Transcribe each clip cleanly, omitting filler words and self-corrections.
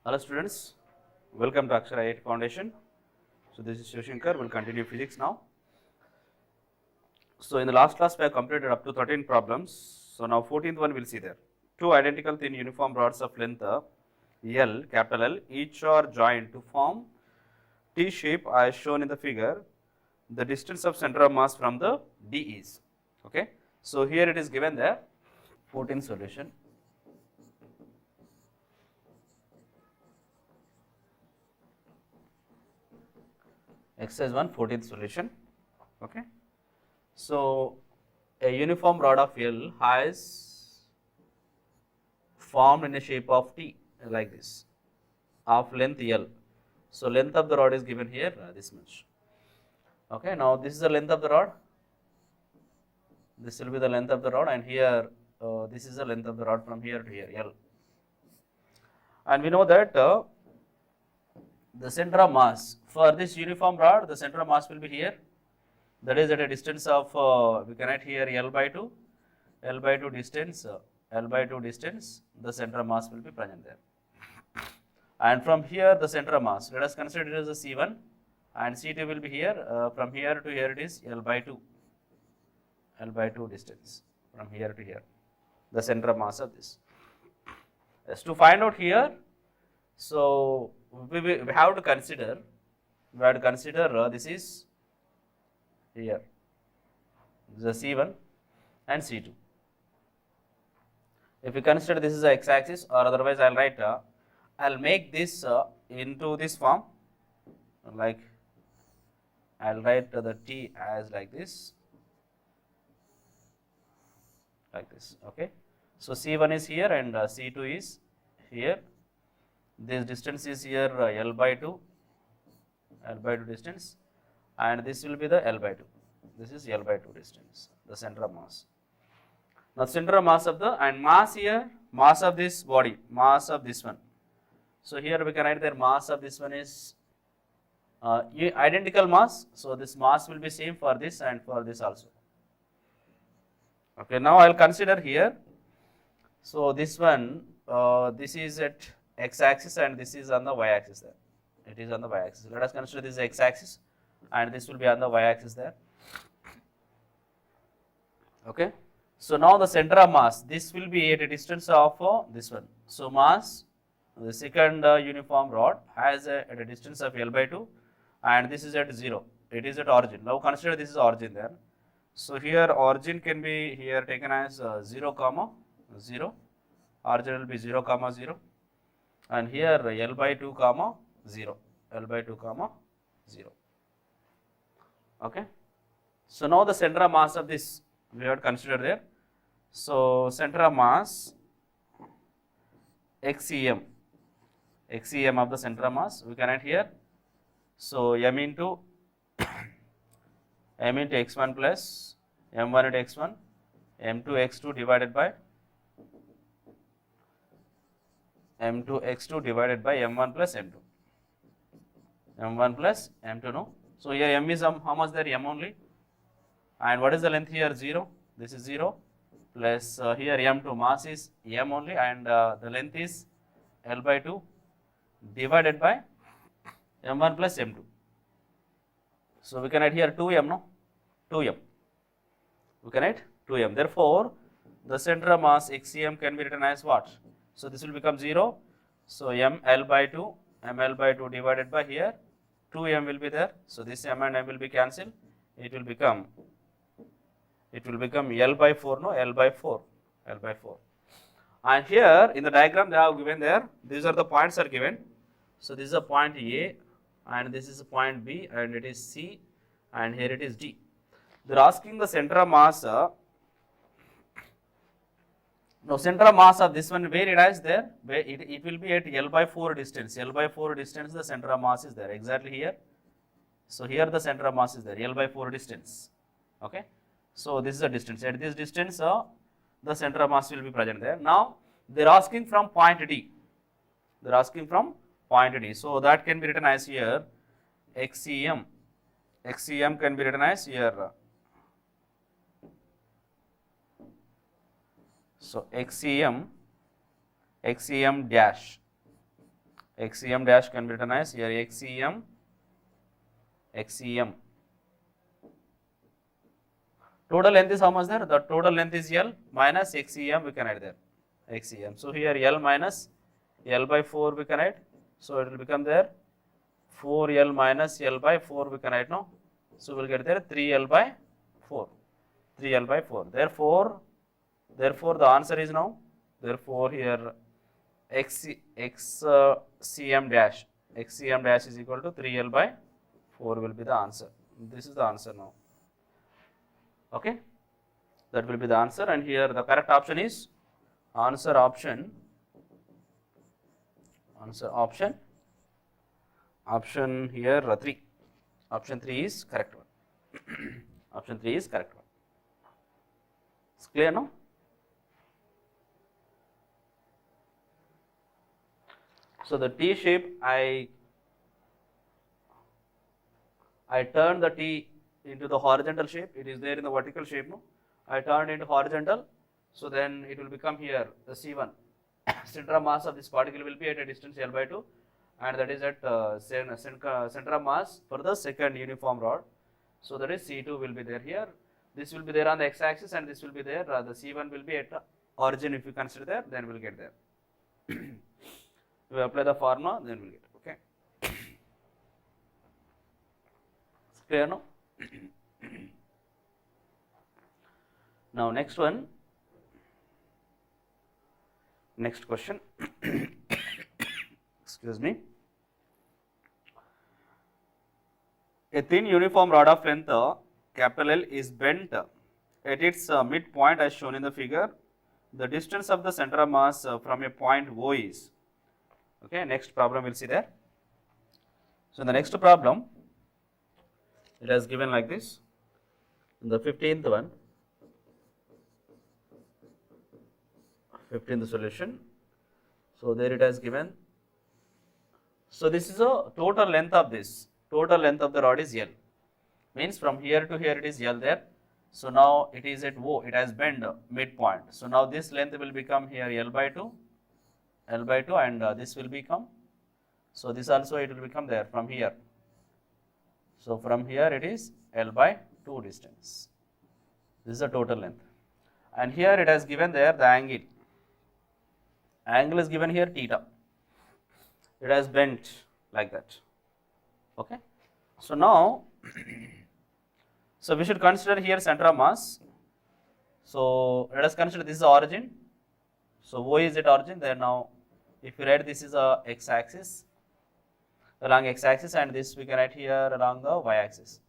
Hello students, welcome to Akshara IIT Foundation. So this is Shivshankar, we'll continue physics now. So in the last class we have completed up to 13 problems. So now 14th one we'll see there. Two identical thin uniform rods of length L, capital L, each are joined to form T shape as shown in the figure. The distance of center of mass from the D is. Okay. So here it is given there, 14th solution. Exercise 1, 14th solution. Okay. So a uniform rod of L has formed in a shape of T like this of length L. So length of the rod is given here this much. Okay. Now this is the length of the rod. This will be the length of the rod, and here this is the length of the rod from here to here L. And we know that the center of mass for this uniform rod, the center of mass will be here. That is at a distance of we can write here L by 2 distance, L by 2 distance. The center of mass will be present there. And from here the center of mass, let us consider it as a C1, and C2 will be here. From here to here it is L by 2 distance from here to here, the center of mass of this. As to find out here, so we have to consider, this is here, the C1 and C2. If we consider this is the x-axis, or otherwise I will write, I will make this into this form, like I will write the T as like this, okay. So C1 is here and C2 is here. This distance is here L by 2 distance, and this will be the L by 2. This is L by 2 distance, the center of mass. Now center of mass of the, and mass here, mass of this body, mass of this one. So here we can write that mass of this one is identical mass. So this mass will be same for this and for this also. Okay, now I will consider here. So this one, this is at x-axis and this is on the y-axis there. It is on the y-axis. Let us consider this x-axis and this will be on the y-axis there. Okay. So now the center of mass, this will be at a distance of this one. So mass, the second uniform rod has at a distance of L by 2, and this is at 0. It is at origin. Now consider this is origin there. So here origin can be here taken as 0, 0. Origin will be 0, 0. And here L by 2, 0. L by 2, 0. Okay. So now the center of mass of this we have to consider there. So center of mass XCM of the center of mass we can write here. So m into x1 plus m1 into x1, m2 x2 divided by m2 x2 divided by m1 plus m2. m1 plus m2, no. So here m is how much there? M only. And what is the length here? 0. This is 0 plus here m2, mass is m only, and the length is L by 2 divided by m1 plus m2. So we can write here 2m, no? 2m. We can write 2m. Therefore, the center of mass XCM can be written as what? So this will become 0. So m L by 2 divided by here 2m will be there. So this m and m will be cancelled. It will become L by 4, no? L by 4. And here in the diagram they have given there, these are the points are given. So this is a point A, and this is a point B, and it is C, and here it is D. They are asking the center of mass. Now center of mass of this one, where it is there, where it will be at L by 4 distance. L by 4 distance the center of mass is there, exactly here. So here the center of mass is there, L by 4 distance. Okay. So this is the distance. At this distance the center of mass will be present there. Now they are asking from point D. So that can be written as here XCM. XCM can be written as here. So XCM dash XCM dash can be written as here XCM. Total length is how much there? The total length is L minus XCM, we can add there. XCM. So here L minus L by 4 we can add. So it will become there 4L minus L by 4 we can add now. So we will get there 3L by 4. 3L by 4. Therefore the answer is now, therefore here XCM dash is equal to 3L by 4 will be the answer. This is the answer now. Okay, that will be the answer, and here the correct option is option here 3. Option 3 is correct one. Option 3 is correct one. It's clear now? So the T shape, I turned the T into the horizontal shape. It is there in the vertical shape. No, I turned into horizontal. So then it will become here the C1. Center of mass of this particle will be at a distance L by 2, and that is at center of mass for the second uniform rod. So that is C2 will be there here. This will be there on the x-axis, and this will be there. The C1 will be at the origin. If you consider there, then we'll get there. We apply the formula, then we'll get it. Okay. It's clear now? Now next one. Next question. Excuse me. A thin uniform rod of length capital L is bent at its midpoint as shown in the figure. The distance of the center of mass from a point O is. Okay, next problem we'll see there. So in the next problem, it has given like this. In the 15th one, 15th solution. So there it has given. So this is a total length of this. Total length of the rod is L. Means from here to here it is L there. So now it is at O. It has bent midpoint. So now this length will become here L by 2, and this will become. So this also it will become there from here. So from here it is L by 2 distance. This is the total length. And here it has given there the angle. Angle is given here theta. It has bent like that. Okay. So now, so we should consider here center of mass. So let us consider this is origin. So O is at origin. There now, if you write this is a x-axis, along x-axis, and this we can write here along the y-axis.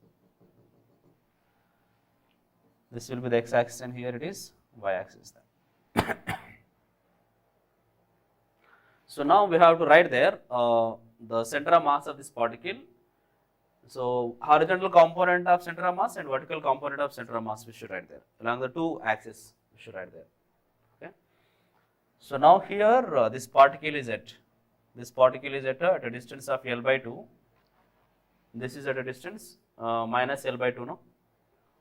This will be the x-axis, and here it is y-axis. So now we have to write there the center of mass of this particle. So horizontal component of center of mass and vertical component of center of mass we should write there. Along the two axes we should write there. Okay. So now here this particle is at a distance of L by 2. This is at a distance minus L by 2 no,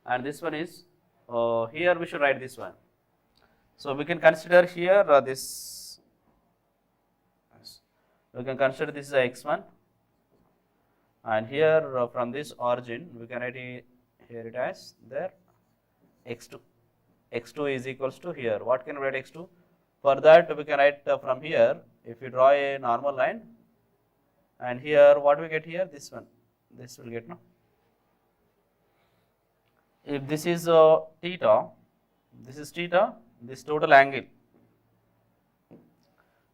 and this one is here we should write this one. So we can consider here this. We can consider this is a x1, and here from this origin we can write here it as there x2. X2 is equals to here. What can we write x2? For that we can write from here, if you draw a normal line, and here what we get here, this one, this will get no. If this is theta, this total angle.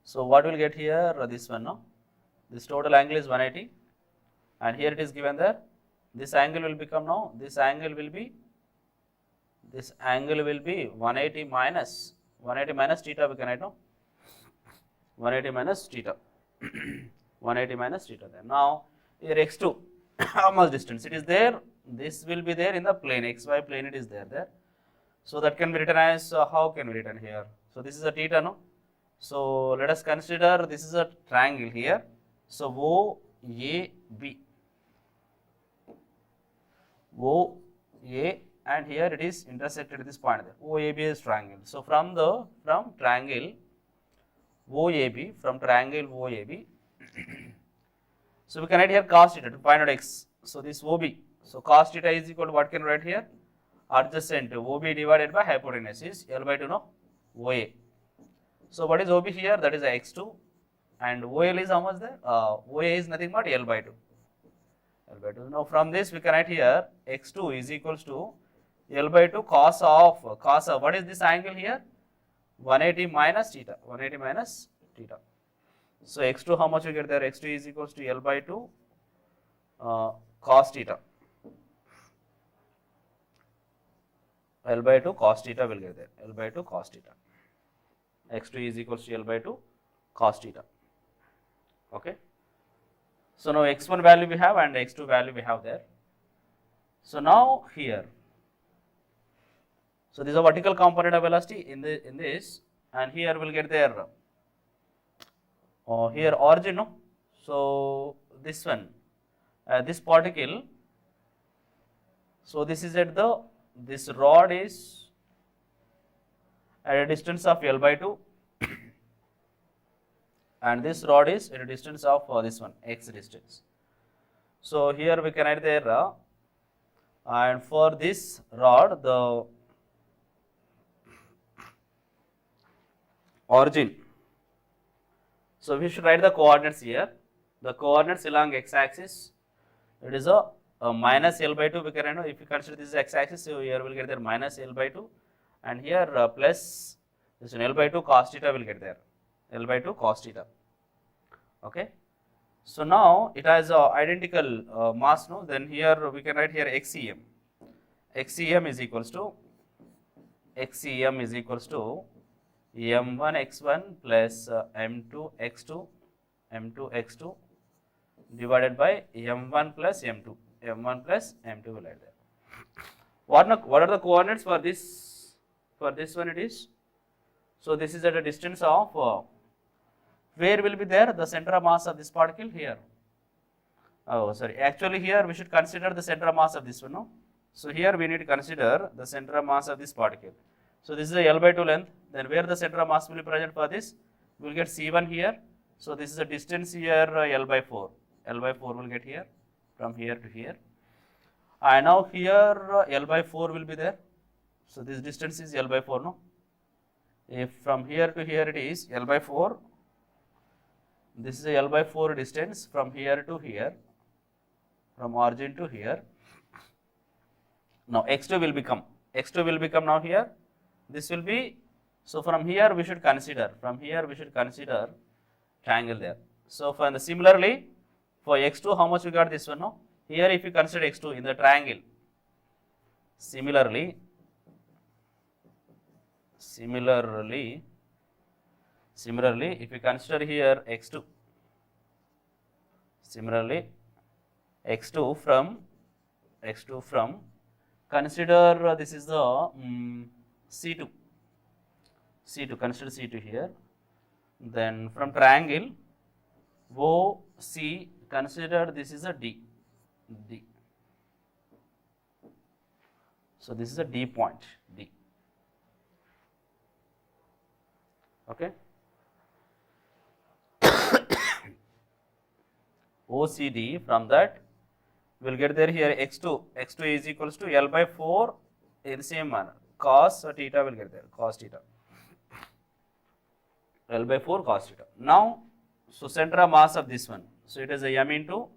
So what we will get here, this one no, this total angle is 180, and here it is given there, this angle will become now, this angle will be 180 minus theta we can write no, 180 minus theta, 180 minus theta there. Now here x2, how much distance? It is there, this will be there in the plane, xy plane it is there. So that can be written as, how can we written here? So this is a theta no. So let us consider this is a triangle here. So OAB, and here it is intersected at this point there. OAB is triangle. So from triangle OAB, So we can write here cos theta to find out x. So this OB. So cos theta is equal to what can we write here? Adjacent OB divided by hypotenuse is L by 2 no OA. So what is OB here? That is x2 and OL is how much there? OA is nothing but L by 2. L by 2. Now from this we can write here x2 is equals to L by 2 cos of what is this angle here? 180 minus theta. 180 minus theta. So x2 how much we get there? x2 is equals to L by 2 cos theta. L by 2 cos theta will get there. L by 2 cos theta. x2 is equals to L by 2 cos theta. Okay. So now x1 value we have and x2 value we have there. So now here, so this is a vertical component of velocity in this, and here we'll get there. Here origin, no? So this one, this particle. So this is at this rod is at a distance of L by 2. And this rod is at a distance of this one, x distance. So here we can write there, and for this rod, the origin. So we should write the coordinates here. The coordinates along x-axis, it is a minus L by 2. We can know if you consider this is x-axis, so here we'll get there minus L by 2, and here plus this one L by 2 cos theta will get there. L by 2 cos theta. Okay. So now it has identical mass, no? Then here we can write here XCM. XCM is equals to m1 x1 plus m2 x2 divided by m1 plus m2. m1 plus m2 will add there. What are the coordinates for this? For this one it is. So this is at a distance of where will be there the center of mass of this particle here. Oh, sorry. Actually, here we should consider the center of mass of this one. No? So here we need to consider the center of mass of this particle. So this is a L by 2 length. Then where the center of mass will be present for this? We will get C1 here. So this is a distance here L by 4. L by 4 will get here from here to here. And now here L by 4 will be there. So this distance is L by 4. No? If from here to here it is L by 4. This is a L by 4 distance from here to here, from origin to here. Now x2 will become now here. This will be, so from here we should consider, triangle there. So for similarly, for x2 how much we got this one? No? Here if you consider x2 in the triangle, similarly, if you consider here x2, x2 from consider this is the C2, consider C2 here. Then from triangle OC, consider this is a D. So this is a D point, D. Okay. OCD, from that we will get there here x2 is equals to L by 4 in the same manner. Cos theta will get there, cos theta. L by 4 cos theta. Now, so center of mass of this one. So it is a m into,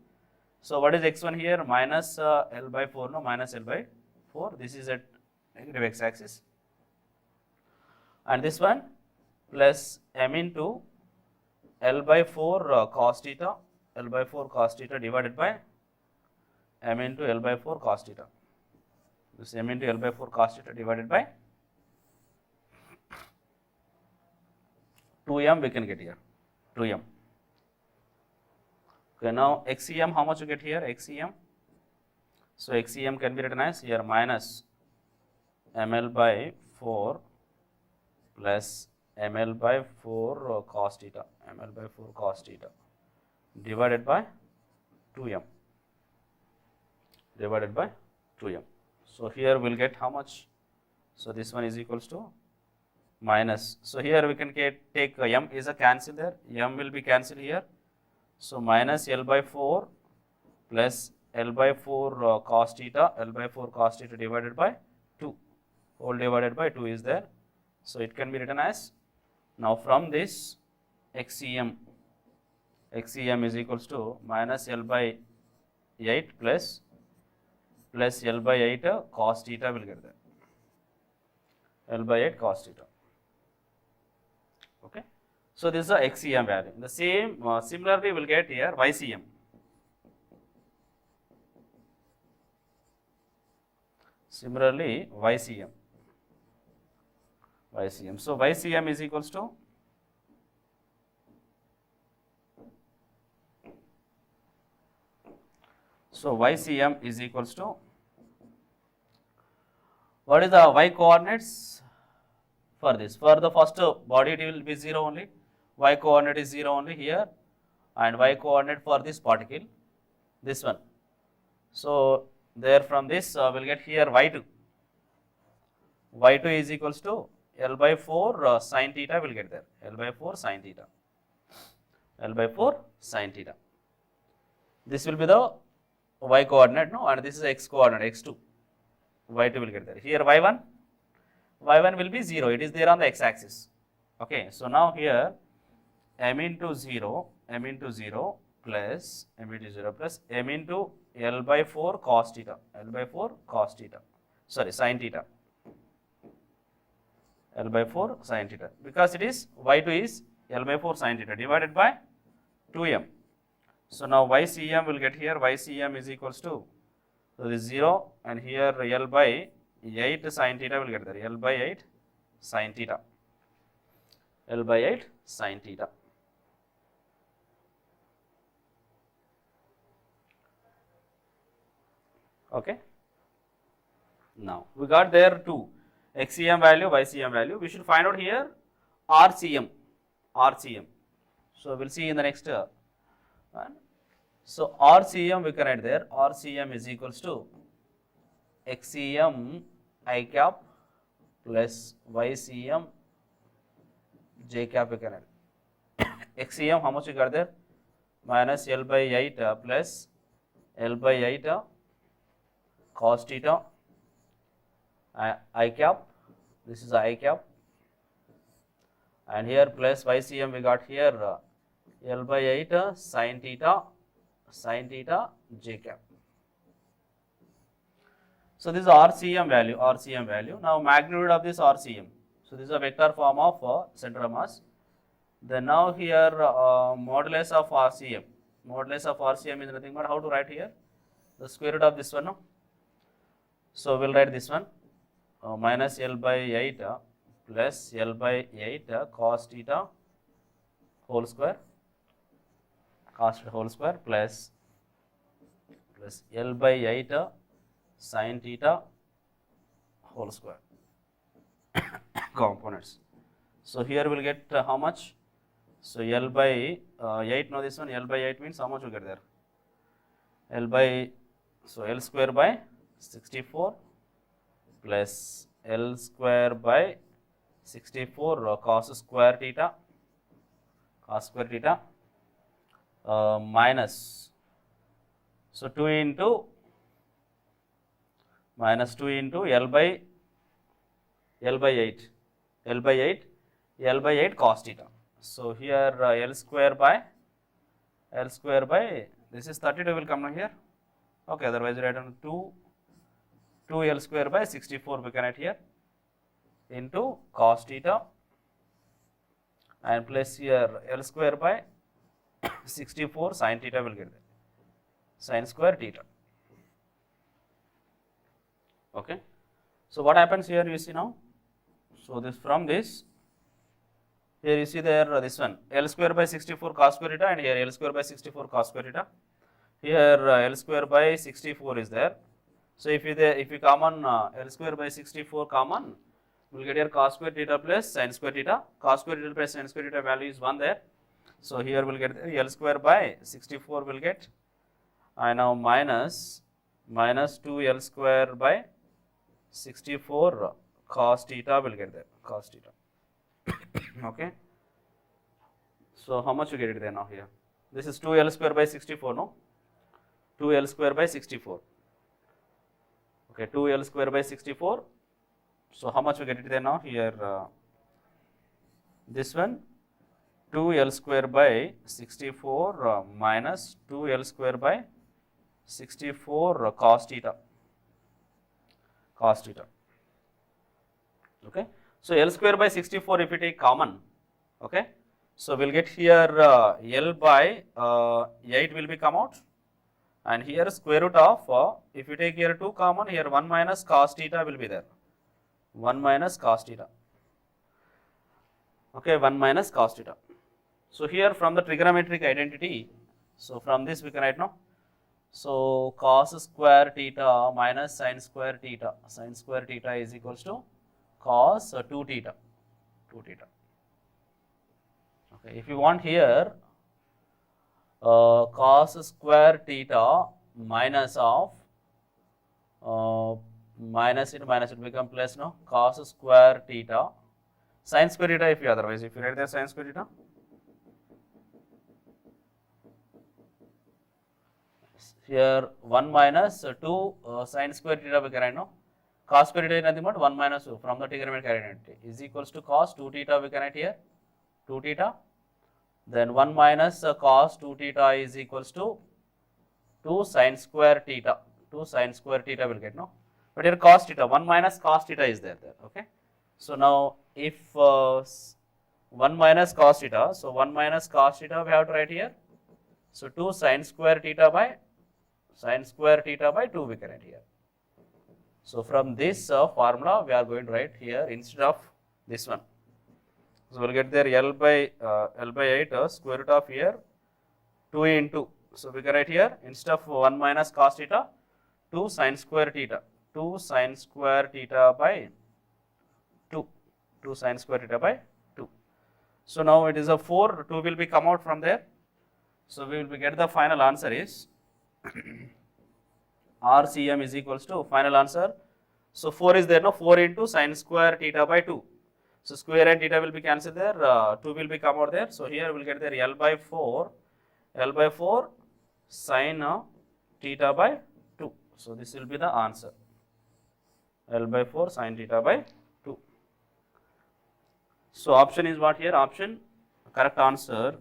so what is x1 here? Minus L by 4, no, minus L by 4. This is at negative x-axis. And this one plus m into L by 4 cos theta, L by 4 cos theta divided by m into L by 4 cos theta. This m into L by 4 cos theta divided by 2m we can get here, 2m. Okay, now XCM, how much you get here? XCM. So XCM can be written as here minus ml by 4 plus ml by 4 cos theta, ml by 4 cos theta divided by 2m, divided by 2m. So here we'll get how much? So this one is equals to minus. So here we can take m is a cancel there, m will be cancelled here. So minus L by 4 plus L by 4 cos theta, L by 4 cos theta divided by 2, whole divided by 2 is there. So it can be written as, now from this XCM is equals to minus L by 8 plus L by 8 cos theta will get there, L by 8 cos theta. Okay. So this is the XCM value. The same similarly we will get here YCM. Similarly YCM. So YCM is equals to YCM is equals to, what is the Y coordinates for this? For the first body it will be 0 only, Y coordinate is 0 only here, and Y coordinate for this particle, this one. So there from this we will get here Y2. Y2 is equals to L by 4 sin theta will get there, L by 4 sin theta, L by 4 sin theta. This will be the Y coordinate, no, and this is X coordinate, X2, Y2 will get there. Here Y1 will be 0, it is there on the X axis. Okay, so now here m into 0 plus m into L by 4 cos theta, sorry, sin theta, L by 4 sin theta, because it is Y2 is L by 4 sin theta divided by 2m. So now YCM will get here, YCM is equals to, so this 0, and here L by 8 sin theta will get there, L by 8 sin theta, L by 8 sin theta. Okay. Now we got there two, XCM value, YCM value. We should find out here RCM. So we'll see in the next one. So RCM we can write there, RCM is equals to XCM I cap plus YCM J cap we can write. XCM how much we got there? Minus L by 8 plus L by 8 cos theta I cap, this is I cap, and here plus YCM we got here L by 8 sin theta J cap. So this is RCM value. Now magnitude of this RCM. So this is a vector form of center of mass. Then now here modulus of RCM. Modulus of RCM is nothing but how to write here? The square root of this one. No? So we'll write this one, minus L by 8 plus L by 8 cos theta whole square, plus L by 8 sin theta whole square components. So here we'll get how much? So L by 8, no, this one L by 8 means how much we get there? L by, so L square by 64 plus L square by 64 cos square theta minus, so 2 into minus 2 into L by 8 cos theta. So here L square by this is 32 will come down here. Okay, otherwise write down 2 L square by 64 we can write here into cos theta, and plus here L square by 64 sin theta will get there, sin square theta. Okay. So what happens here you see now? So this from this, here you see there this one L square by 64 cos square theta, and here L square by 64 cos square theta. Here L square by 64 is there. So if you common L square by 64 common, we will get here cos square theta plus sin square theta. Cos square theta plus sin square theta value is 1 there. So here we will get L square by 64 will get, and now minus 2 L square by 64 cos theta will get there, cos theta. Okay. So how much you get it there now here? This is 2L square by 64, no? 2L square by 64. Okay, 2L square by 64. So how much we get it there now? Here, this one 2L square by 64 minus 2L square by 64 cos theta. Cos theta. Okay. So L square by 64 if we take common, okay. So we'll get here L by 8 will be come out, and here square root of if you take here 2 common, here 1 minus cos theta will be there. 1 minus cos theta. Okay, 1 minus cos theta. So here from the trigonometric identity, so from this we can write now. So cos square theta minus sin square theta. Sin square theta is equals to cos 2 theta. 2 theta. Okay, if you want here cos square theta minus of minus it become plus, no, cos square theta sin square theta if you otherwise, if you write there sin square theta, here 1 minus 2 sin square theta we can write, no, cos square theta is nothing but 1 minus 2 from the trigonometric identity is equals to cos 2 theta we can write here 2 theta, then 1 minus cos 2 theta is equals to 2 sin square theta, 2 sin square theta will get, no, but here cos theta 1 minus cos theta is there, okay. So now if 1 minus cos theta, so 1 minus cos theta we have to write here, so 2 sin square theta by 2 we can write here. So from this formula we are going to write here instead of this one. So we'll get there L by 8 square root of here 2 into, so we can write here instead of 1 minus cos theta 2 sin square theta, 2 sin square theta by 2, 2 sin square theta by 2. So now it is a 4, 2 will be come out from there. So we will be get the final answer is RCM is equals to final answer. So 4 is there, no, 4 into sin square theta by 2. So square and theta will be cancelled there, 2 will be come out there. So here we will get there L by 4 sin theta by 2. So this will be the answer, L by 4 sin theta by 2. So option is what here? Option, correct answer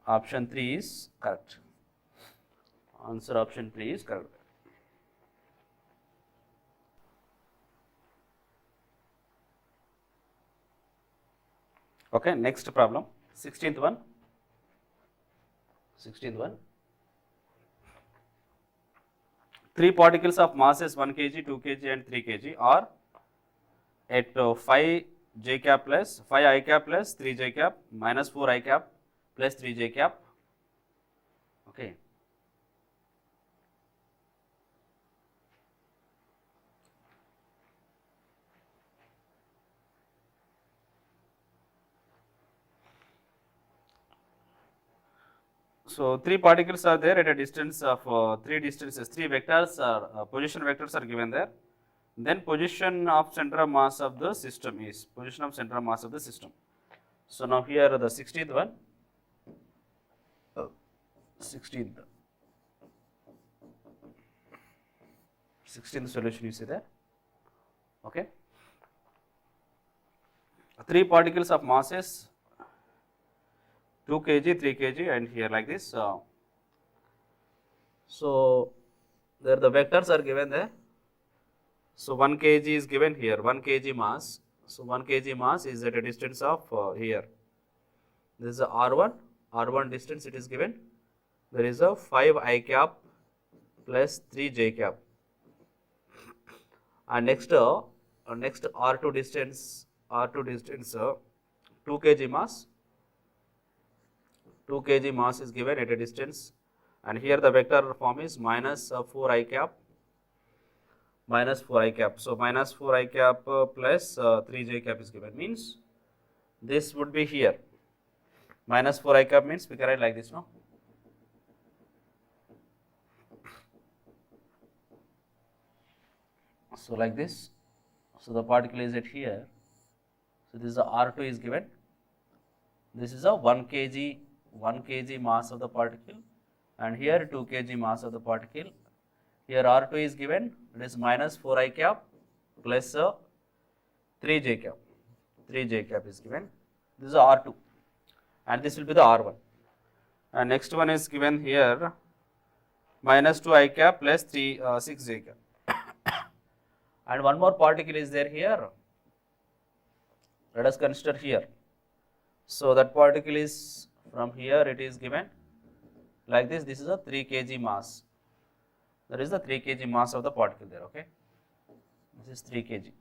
option 3 is correct. Answer option 3 is correct. Okay, next problem, 16th one. 3 particles of masses 1 kg, 2 kg and 3 kg are at 5 j cap plus 5 I cap plus 3 j cap minus 4 I cap plus 3 j cap. Okay. So 3 particles are there at a distance of 3 distances, 3 vectors are position vectors are given there. Then position of center of mass of the system is position of center of mass of the system. So now here the 16th one, 16th solution you see there. Okay. 3 particles of masses 2 kg, 3 kg and here like this. So there the vectors are given there. So 1 kg is given here, 1 kg mass. So 1 kg mass is at a distance of here. This is a R1 distance it is given. There is a 5 I cap plus 3 j cap. And next R2 distance 2 kg mass. 2 kg mass is given at a distance, and here the vector form is minus 4 I cap. So minus 4 I cap plus 3 j cap is given, means this would be here. Minus 4 I cap means we can write like this, no? So like this. So the particle is at here. So this is the R2 is given. This is a 1 kg mass of the particle, and here 2 kg mass of the particle. Here R2 is given, it is minus 4 I cap plus 3 j cap. 3 j cap is given. This is R2, and this will be the R1. And next one is given here minus 2 I cap plus 6 j cap. And one more particle is there here. Let us consider here. So that particle is from here, it is given like this. This is a 3 kg mass. That is the 3 kg mass of the particle there. Okay, this is 3 kg.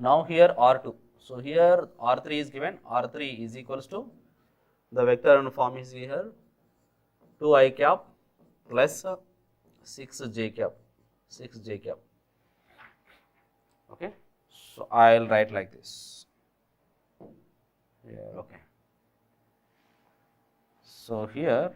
Now here R2. So here R3 is given. R3 is equals to, the vector and form is here 2 I cap plus 6 j cap. 6 j cap. Okay, so I'll write like this. Yeah, okay. So here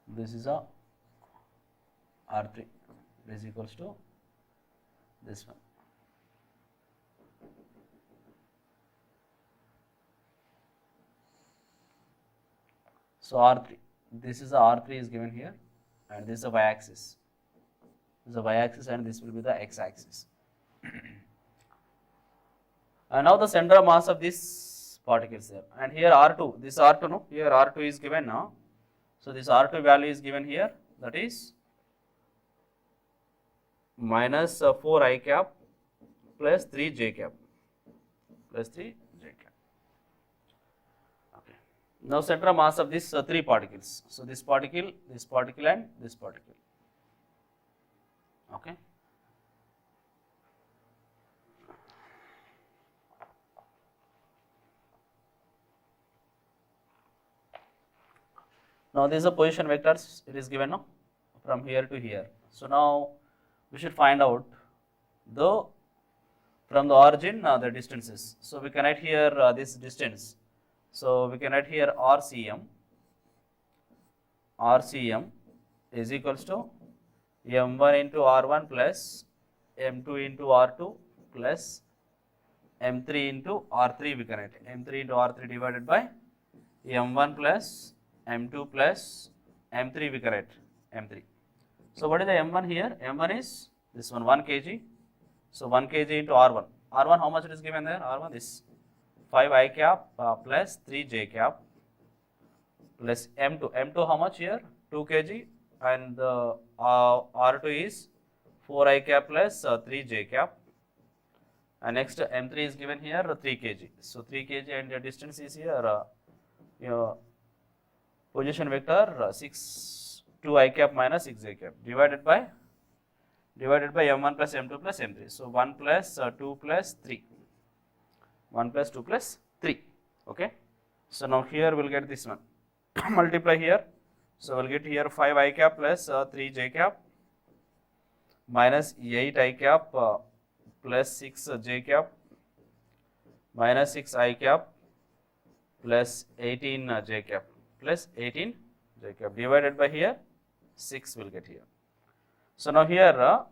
this is a R3 is equals to this one. So R3, this is a R3 is given here, and this is a y-axis. This is a y-axis, and this will be the x-axis. And now the center of mass of this particle is there, and here R2, this R2, no, here R2 is given now. So this R2 value is given here, that is minus 4 I cap plus 3 j cap. Plus 3 j cap. Okay. Now center of mass of these 3 particles. So this particle, and this particle. Okay. Now this is a position vectors, it is given now from here to here. So now we should find out from the origin the distances. So we can write here this distance. So we can write here RCM. RCM is equals to M1 into R1 plus M2 into R2 plus M3 into R3, we can write M3 into R3 divided by M1 plus M2 plus M3, we can write M3. So what is the M1 here? M1 is this one, 1 kg. So 1 kg into R1. R1, how much it is given there? R1 is 5 I cap plus 3 j cap plus M2. M2 how much here? 2 kg, and R2 is 4 I cap plus 3 j cap. And next M3 is given here 3 kg. So 3 kg, and the distance is here your position vector 2 I cap minus 6 j cap divided by M1 plus M2 plus M3. So 1 plus 2 plus 3. 1 plus 2 plus 3. Okay. So now here we'll get this one. Multiply here. So we'll get here 5 I cap plus 3 j cap minus 8 I cap plus 6 j cap minus 6 I cap plus 18 j cap plus 18 j cap divided by here 6 will get here. So now here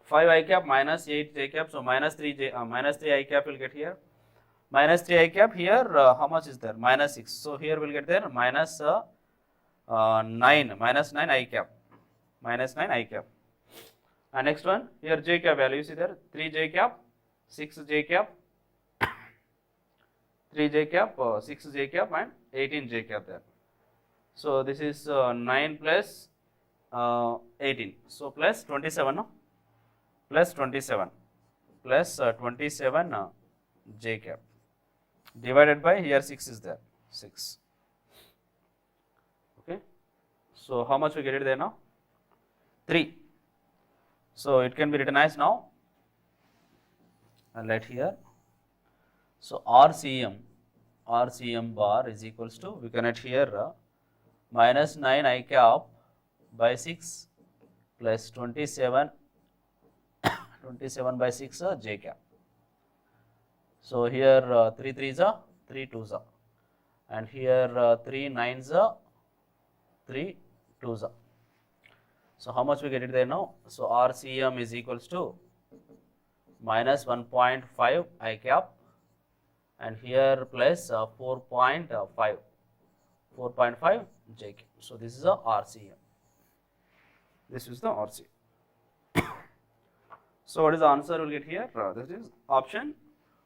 5 I cap minus 8 j cap, so minus 3 I cap will get here. Minus 3 I cap here, how much is there? Minus 6. So here we'll get there minus 9 I cap. Minus 9 I cap. And next one, here j cap value, you see there 3 j cap, 6 j cap, 3 j cap, 6 j cap, and 18 j cap there. So this is 9 plus 18. So plus 27, no? Plus 27 plus 27 j cap divided by here 6 is there, 6. Okay. So how much we get it there now? 3. So it can be written as now, and let here. So RCM bar is equals to, we can write here minus 9 I cap by 6 plus 27 by 6 j cap. So here 3 3s are 3 2s are. and here 3 9s are 3 2s are. So how much we get it there now? So RCM is equals to minus 1.5 I cap and here plus 4.5 JK. So this is a RCM. This is the RCM. So what is the answer we'll get here? This is option.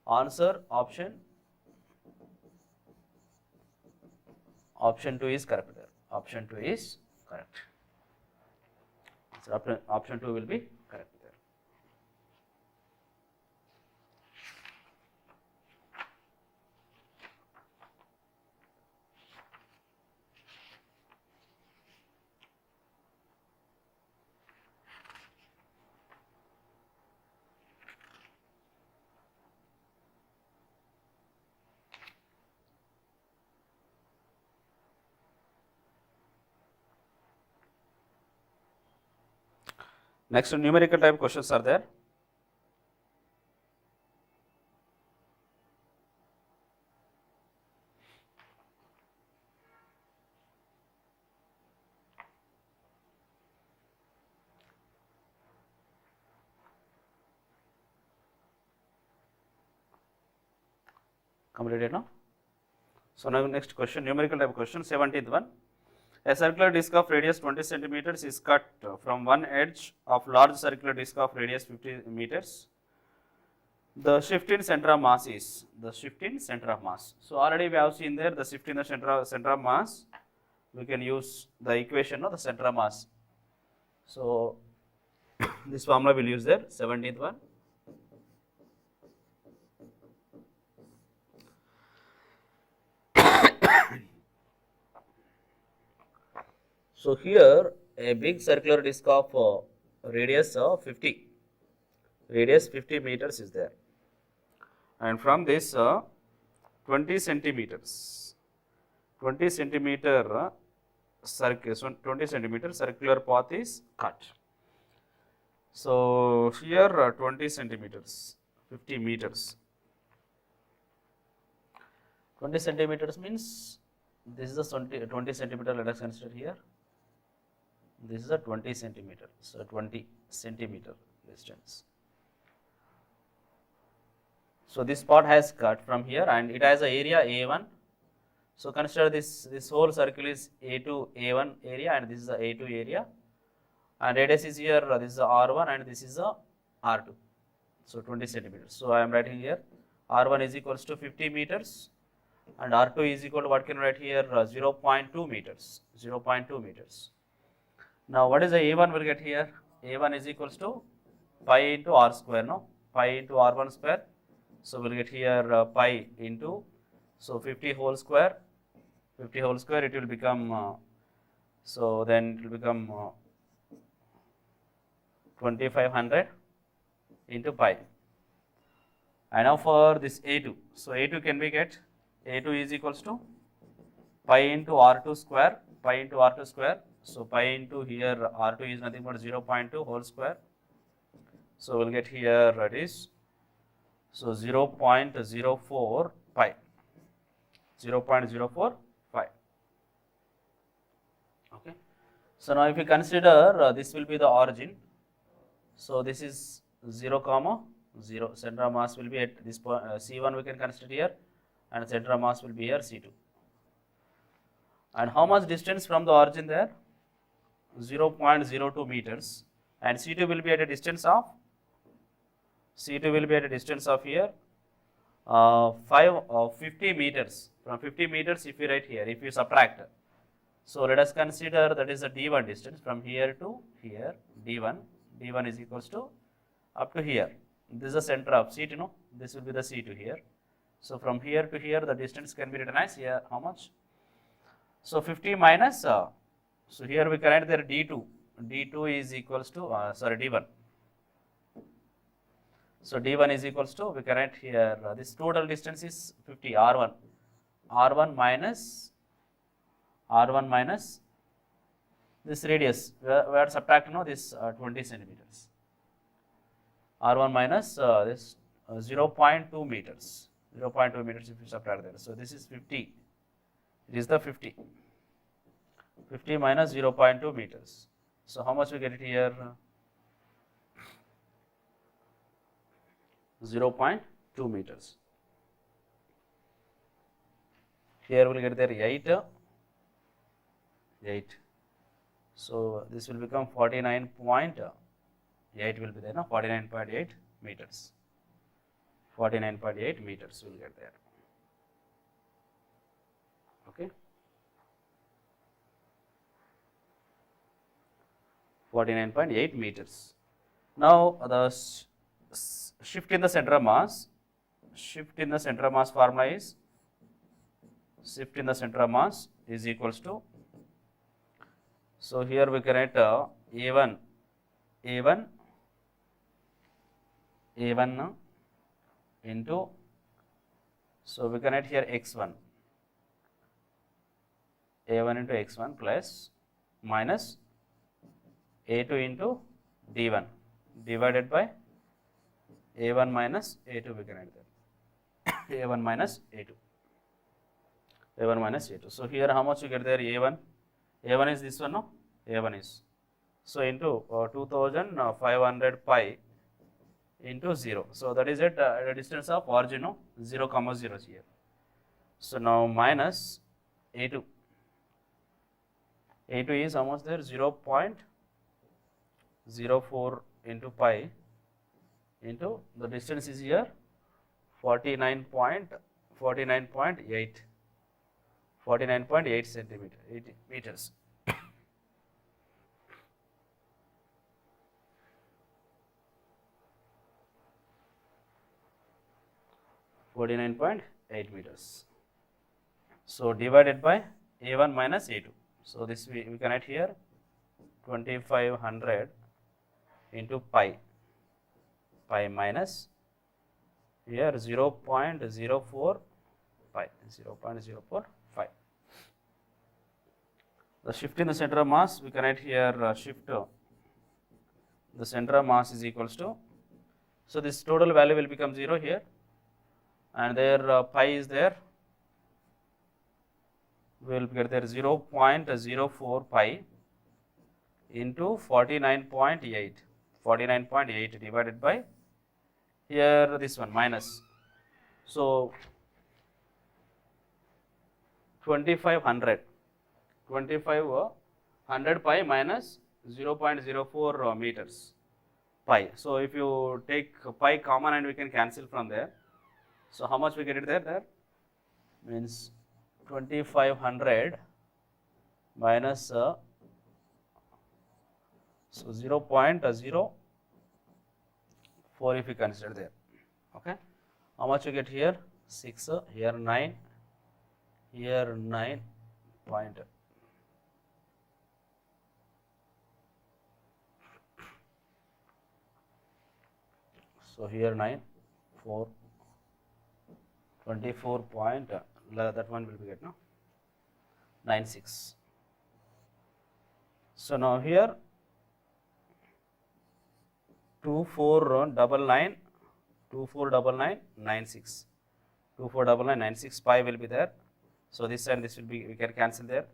Answer option 2 is correct there. Option 2 is correct. So option 2 will be correct there. Next, numerical type questions are there. Completed now. So now next question, numerical type question, 17th one. A circular disc of radius 20 centimeters is cut from one edge of large circular disc of radius 50 meters. The shift in center of mass is the shift in center of mass. So already we have seen there the shift in the center of mass. We can use the equation of the center of mass. So this formula will use there. 17th one. So here a big circular disc of radius of 50 meters is there, and from this 20 centimeter circular path is cut. So here 20 centimeters, 50 meters. 20 centimeters means this is a 20 centimeter. Let us consider here. This is a 20 centimeter. So 20 centimeter distance. So this part has cut from here and it has a area A1. So consider this whole circle is A2 A1 area and this is a A2 area, and radius is here, this is a R1 and this is a R2. So 20 centimeters. So I am writing here R1 is equals to 50 meters and R2 is equal to, what can I write here, 0.2 meters. 0.2 meters. Now what is the A1 will get here? A1 is equals to pi into R square, no? Pi into R1 square. So we'll get here pi into, so 50 whole square, it will become, so then it will become 2500 into pi. And now for this A2, so A2 can we get, A2 is equals to pi into R2 square, so pi into here R2 is nothing but 0.2 whole square. So we'll get here it is, so 0.04 pi, 0.04 pi. Okay. So now if you consider this will be the origin. So this is 0, 0. Center of mass will be at this point, C1 we can consider here, and center of mass will be here C2. And how much distance from the origin there? 0.02 meters, and C2 will be at a distance of, here 50 meters. From 50 meters if you write here, if you subtract, so let us consider that is the D1 distance from here to here, D1 is equals to up to here. This is the center of C2, no? This will be the C2 here. So from here to here the distance can be written as here how much? So 50 minus, so here we correct there D2 is equals to, D1. So D1 is equals to, we correct here, this total distance is 50, R1 minus this radius, we are subtracting now this 20 centimeters. R1 minus this 0.2 meters, if you subtract there. So this is 50 It is the 50. 50 minus 0.2 meters. So how much we get it here? 0.2 meters. Here we will get there 8. So this will become 49.8 will be there, no? 49.8 meters. 49.8 meters will get there. Okay. 49.8 meters. Now the shift in the center of mass. Shift in the center of mass formula is shift in the center of mass is equals to. So here we can write A1 into, so we can write here x1, A1 into x1 plus minus A2 into D1 divided by A1 minus A2, we can write that A1 minus A2. A1 minus A2. So here how much you get there? A1 is this one, no? A1 is. So into 2500 pi into 0. So that is at a distance of origin, no? 0, 0 here. So now minus A2. A2 is how much there? 0.04 into pi into the distance is here 49.8 centimeter, 80 meters. 49.8 meters. So divided by A1 minus A2. So this we can write here 2500 into pi minus here 0.04 pi, 0.045. The shift in the center of mass, we can write here shift the center of mass is equals to, so this total value will become 0 here, and there pi is there, we will get there 0.04 pi into 49.8 divided by here this one minus. So 2500 pi minus 0.04 meters pi. So if you take pi common and we can cancel from there. So how much we get it there? There means 2500 minus so 0.04 if you consider there. Okay, how much you get here? 6, here 9, here 9 point. So here 9, 4, 24 point, that one will be get, no? 96. So now here 249996. 249996 pi will be there. So this and this will be, we can cancel there.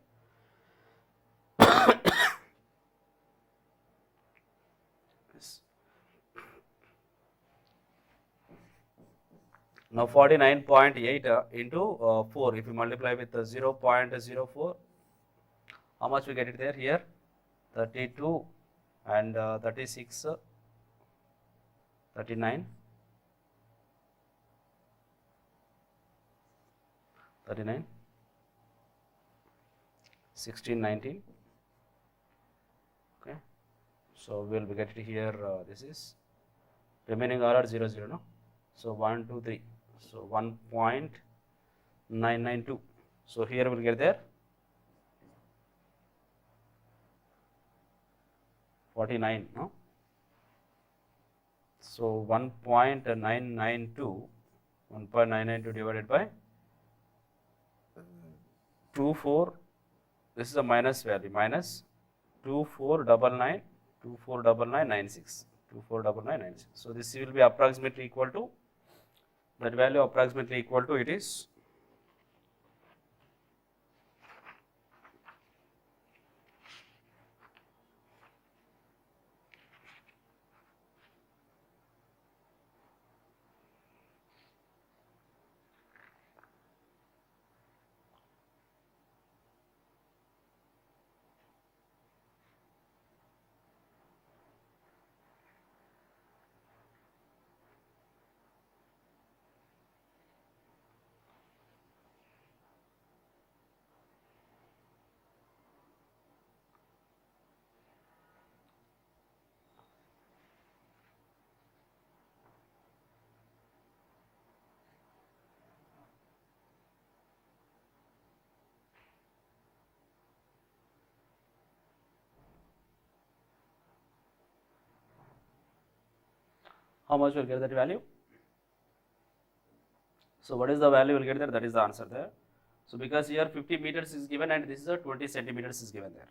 Now 49.8 into 4, if you multiply with 0.04, how much we get it there? Here 32 and 36, 39, 16, 19. Okay, so we will get it here. This is remaining all are 0, 0, no? So 1, 2, 3. So 1.992. So here we will get there 49, no? So 1.992 divided by 24. This is a minus value, minus 249996. 249996. So this will be approximately equal to, that value approximately equal to, it is How much will get that value? So what is the value will get there? That is the answer there. So because here 50 meters is given and this is a 20 centimeters is given there.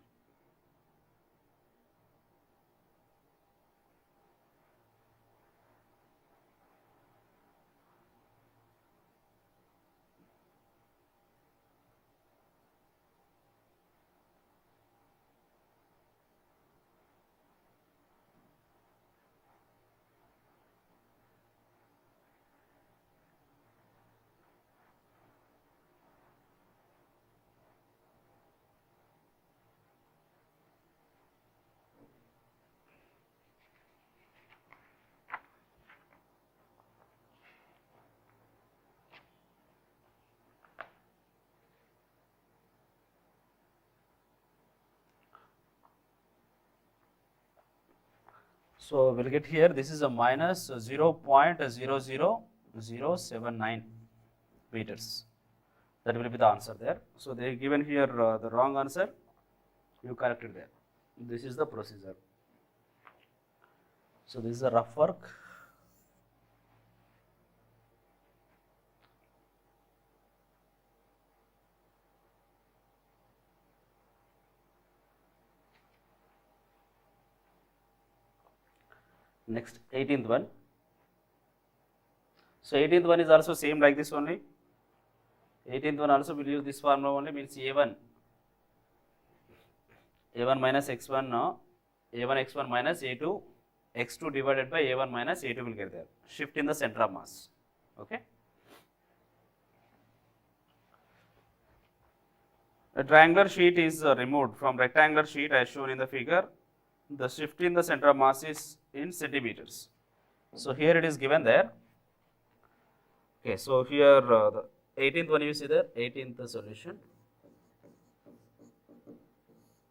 So we'll get here, this is a minus 0.00079 meters. That will be the answer there. So they given here the wrong answer, you corrected there. This is the procedure. So this is a rough work. Next 18th one. So 18th one is also same like this only. 18th one also will use this formula only, means A1 minus x1 A1 x1 minus A2 x2 divided by A1 minus A2 will get there. Shift in the center of mass. Okay. A triangular sheet is removed from rectangular sheet as shown in the figure. The shift in the center of mass is in centimeters. So here it is given there. Okay, so here the 18th one you see there, 18th solution.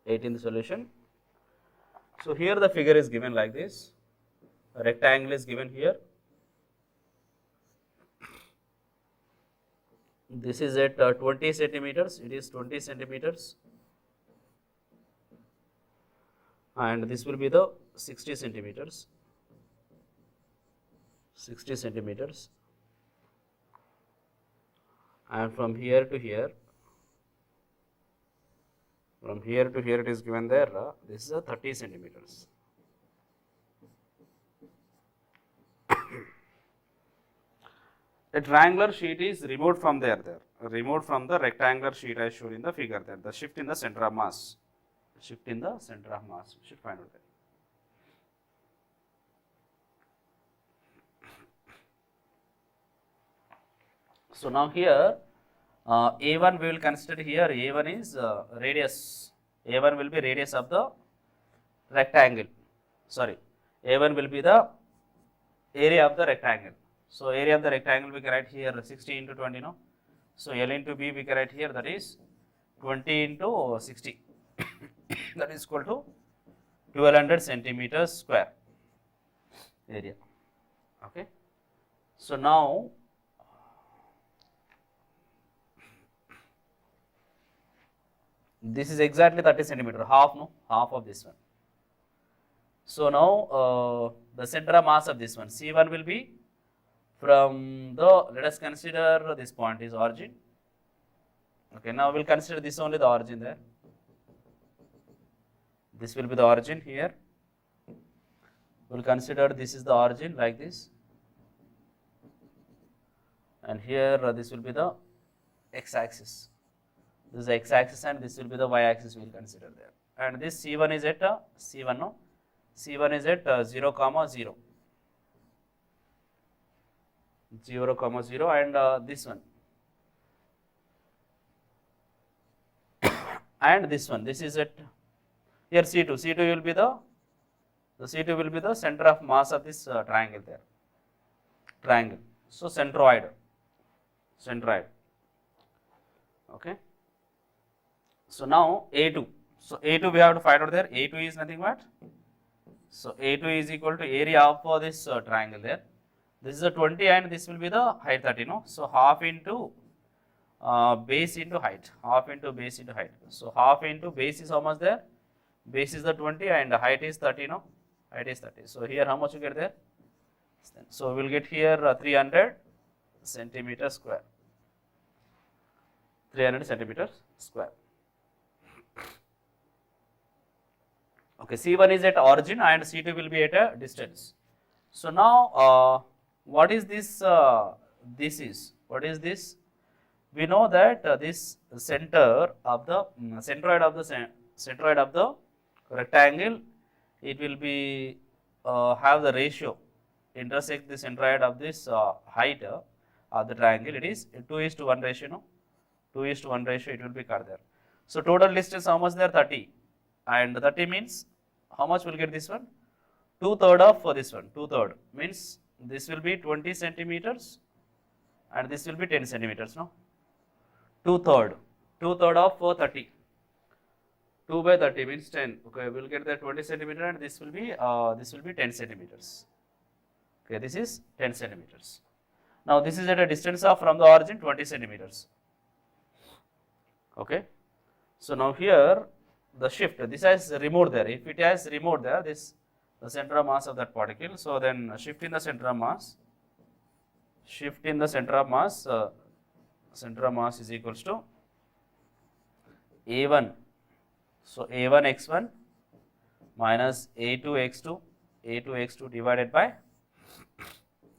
18th solution. So here the figure is given like this. A rectangle is given here. This is at 20 centimeters. It is 20 centimeters. And this will be the 60 centimeters. 60 centimeters. And from here to here it is given there, this is a 30 centimeters. A triangular sheet is removed from there, removed from the rectangular sheet as shown in the figure there. The shift in the center of mass, shift in the center of mass, we should find out there. So now here A1 we will consider here, A1 is radius, A1 will be radius of the rectangle, sorry, A1 will be the area of the rectangle. So area of the rectangle we can write here 60 into 20, no? So L into B we can write here, that is 20 into 60, that is equal to 1200 centimeters square area. Okay. So now this is exactly 30 centimeter, half, no? Half of this one. So now the center of mass of this one, C1 will be from the, let us consider this point is origin. Okay, now we will consider this only the origin there. This will be the origin here. We will consider this is the origin like this. And here this will be the x-axis. This is the x-axis and this will be the y-axis we will consider there. And this C1 is at C1, no? C1 is at 0, 0. 0, 0 and this one and this one, this is at here C2, C2 will be the C2 will be the center of mass of this triangle there, triangle. So centroid, okay. So now A2, so A2 we have to find out there, A2 is nothing but, so A2 is equal to area of this triangle there. This is a 20 and this will be the height 30, no? So half into base into height, half into base into height. So half into base is how much there? Base is the 20 and height is 30, no? Height is 30. So here how much you get there? So we will get here 300 centimeter square. 300 centimeters square. Okay, C1 is at origin and C2 will be at a distance. So now, what is this? What is this? We know that this center of the centroid of the rectangle, it will be have the ratio intersect the centroid of this height of the triangle. It is 2:1 ratio. No, 2:1 ratio. It will be cut there. So total distance how much there? 30, and 30 means how much will get this one? 2/3 of this one. 2/3 means this will be 20 centimeters and this will be 10 centimeters. No, 2/3 of 30. 2 by 30 means 10. Okay, we'll get the 20 centimeter and this will be 10 centimeters. Okay, this is 10 centimeters. Now this is at a distance of from the origin 20 centimeters. Okay, so now here the shift, this has removed there. If it has removed there, this the center of mass of that particle. So then shift in the center of mass. Shift in the center of mass. Center of mass is equals to A1. So A1 x1 minus A2 x2. A2 x2 divided by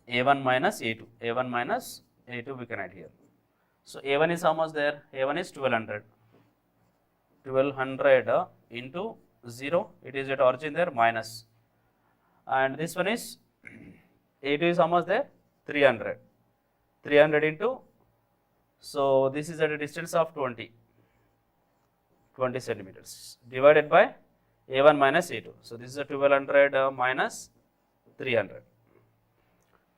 A1 minus A2. A1 minus A2 we can add here. So A1 is how much there? A1 is 1200. 1200 into 0, it is at origin there, minus, and this one is A2 is how much there? 300. 300 into, so this is at a distance of 20 centimeters divided by A1 minus A2. So this is a 1200 minus 300.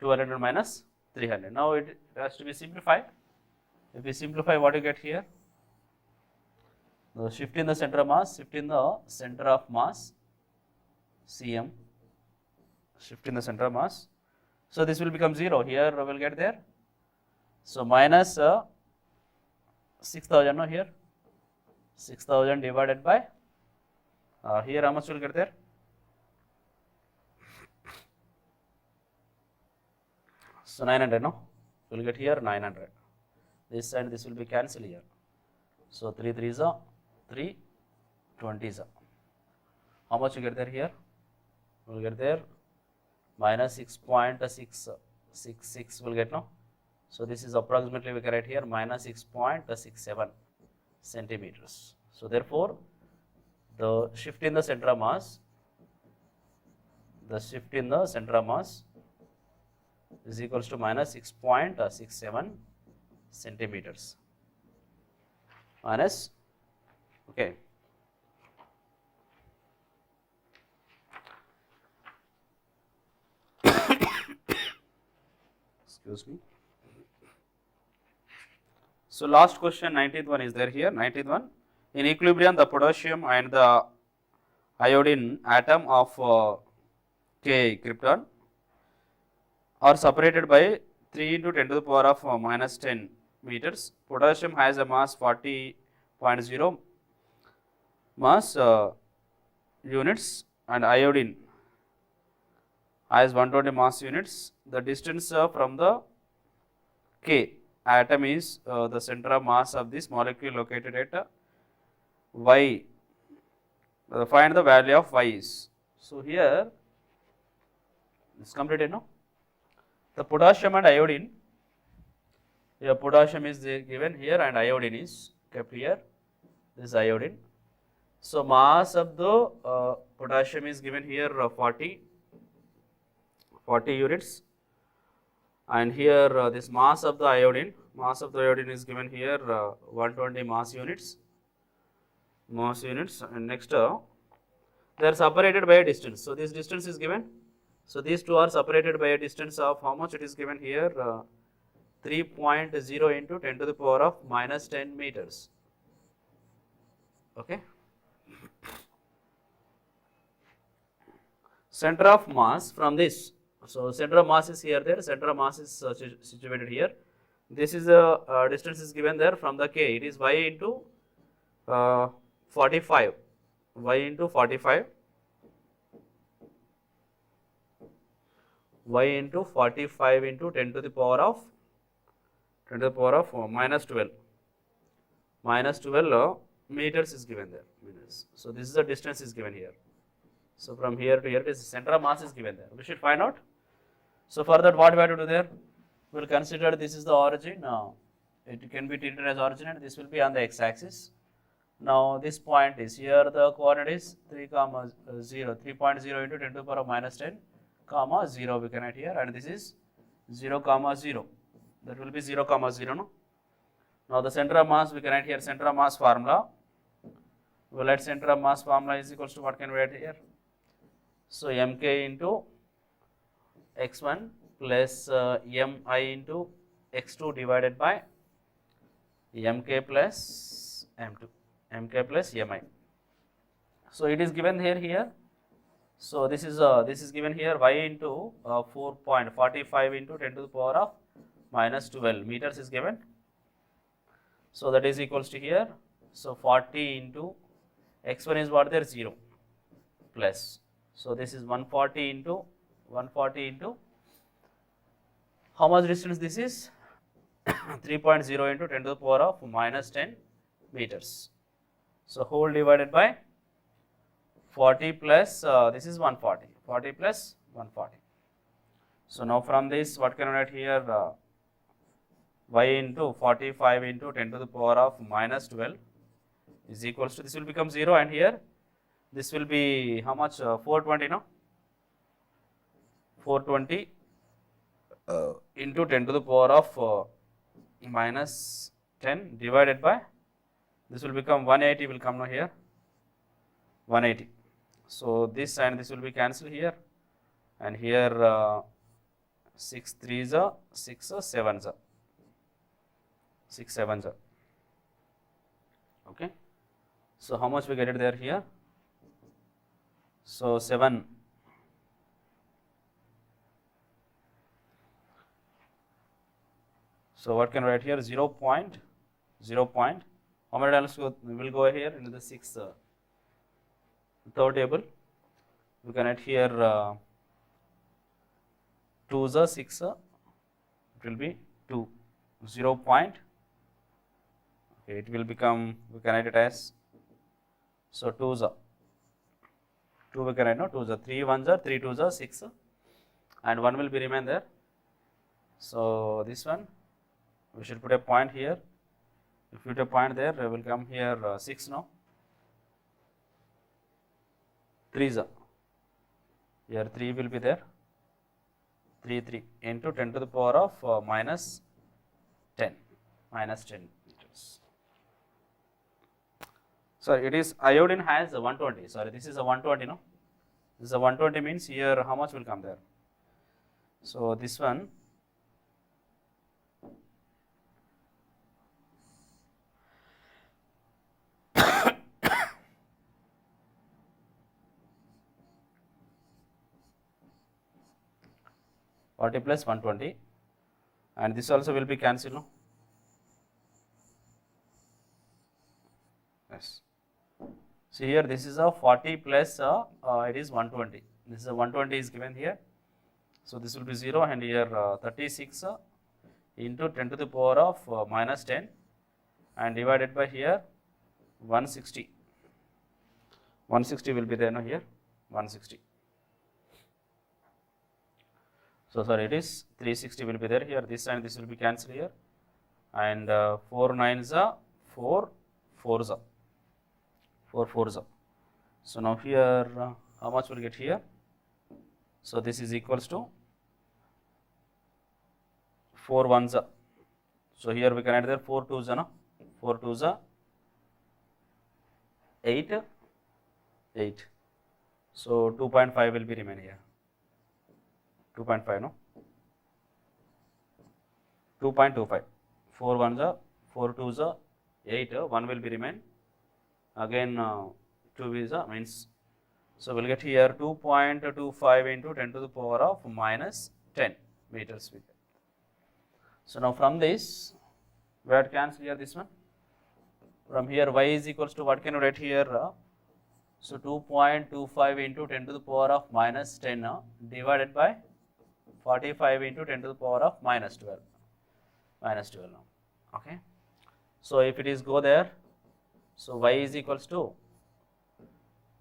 1200 minus 300. Now it has to be simplified. If we simplify, what you get here? The shift in the center of mass, shift in the center of mass, CM, shift in the center of mass. So this will become 0. Here we will get there. So minus 6000. No, here 6000 divided by here how much will get there? So 900. No, we will get here 900. This and this will be cancelled here. So 3 3s are 3, 20s. How much you get there here? We will get there minus 6.666 will get, no? So this is approximately we can write here minus 6.67 centimeters. So therefore, the shift in the center of mass, is equals to minus 6.67 centimeters. Minus, okay. Excuse me. So last question, 19th one is there here. 19th one. In equilibrium, the potassium and the iodine atom of K krypton are separated by 3 into 10 to the power of minus 10 meters. Potassium has a mass 40.0 mass units and iodine has 120 mass units. The distance from the K atom is the center of mass of this molecule located at Y. Find the value of Y is. So here this completed, no? The potassium and iodine. Here potassium is given here and iodine is kept here. This is iodine. So mass of the potassium is given here 40 units, and here this mass of the iodine is given here 120 mass units, and next they are separated by a distance. So this distance is given. So these two are separated by a distance of how much it is given here? 3.0 into 10 to the power of minus 10 meters. Okay. Center of mass from this. So center of mass is here, there. Center of mass is situated here. This is a distance is given there from the K. It is Y into 45. Y into 45. y into 45 into 10 to the power of minus 12. Minus 12 meters is given there. So this is the distance is given here. So from here to here, this center of mass is given there. We should find out. So for that, what we have to do there? We will consider this is the origin. It can be treated as origin, and this will be on the x-axis. Now this point is here. The coordinate is 3, 0, 3.0 into 10 to the power of minus 10, 0. We can write here, and this is 0, 0. That will be 0, 0. No. Now the center of mass, we can write here center of mass formula. We will write center of mass formula is equals to what can we write here? So mk into x1 plus mi into x2 divided by mk plus m2, mk plus mi. So it is given here. So this is given here y into 4.45 into 10 to the power of minus 12 meters is given. So that is equals to here. So 40 into x1 is what there, 0 plus. So this is 140 into how much distance this is? 3.0 into 10 to the power of minus 10 meters. So whole divided by 40 plus this is 140. 40 plus 140. So now from this, what can I write here? Y into 45 into 10 to the power of minus 12 is equals to, this will become 0, and here this will be how much? 420, no? 420 into 10 to the power of minus 10 divided by, this will become 180 will come now here, 180. So this and this will be cancelled here, and here 6 3s are 6 7s are 6 7s are. Okay. So how much we get it there here? So 7. So what can I write here? 0 point. How many times we will go here into the 6th third table? We can write here 2s are 6. It will be 2. 0 point. Okay, it will become, we can write it as, so 2s are 2, we can write, no, 2s are 3 1s are 3 2s are 6, and 1 will be remain there. So this one we should put a point here. If you put a point there, we will come here 6 now. 3s are here, 3 will be there, 3 into 10 to the power of minus 10 meters. Sorry, it is iodine has 120. Sorry, this is a 120, no? This is a 120 means here how much will come there? So this one, (40 plus 120), and this also will be cancelled, no? Yes. See here, this is a 40 plus it is 120. This is a 120 is given here. So this will be 0, and here 36 into 10 to the power of minus 10, and divided by here 160. 160 will be there now here, 160. So sorry, it is 360 will be there here. This and this will be cancelled here, and 4 9s are 4 4s are 4 4s are. So now here how much will get here? So this is equals to 4 1s are. So here we can add there 4 2s are, no? 4 2s are 8 8. So 2.5 will be remain here. 2.5, no? 2.25. 4 1s are, 4 2s are 8. 1 will be remain. Again 2 is means, so we'll get here 2.25 into 10 to the power of minus 10 meters. So now from this, we have to cancel here this one. From here y is equals to what can you write here? So 2.25 into 10 to the power of minus 10 divided by 45 into 10 to the power of minus 12 now. Okay. So if it is go there, so y is equals to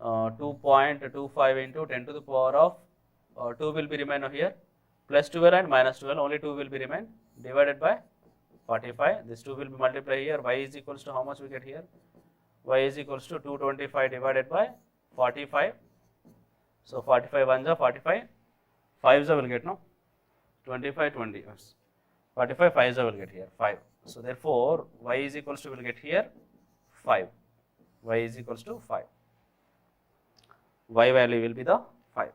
2.25 into 10 to the power of 2 will be remain here, plus 12 and minus 12, only 2 will be remain, divided by 45. This 2 will be multiplied here. Y is equals to how much we get here? Y is equals to 225 divided by 45. So 45 ones are 45, 5s will get no 25, 20, 45, 5s will get here 5. So therefore y is equals to will get here 5. Y is equals to 5. Y value will be the 5.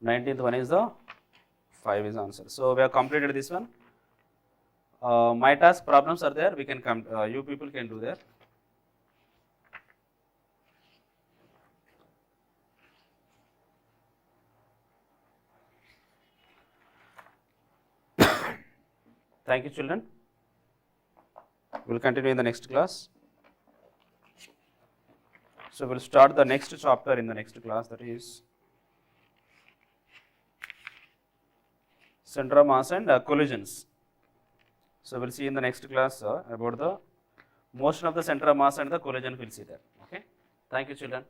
19th one is the 5 is answer. So we have completed this one. My task problems are there. We can come. You people can do there. Thank you, children. We will continue in the next class. So we will start the next chapter in the next class, that is center of mass and collisions. So we will see in the next class about the motion of the center of mass and the collision. We will see that. Okay. Thank you, children.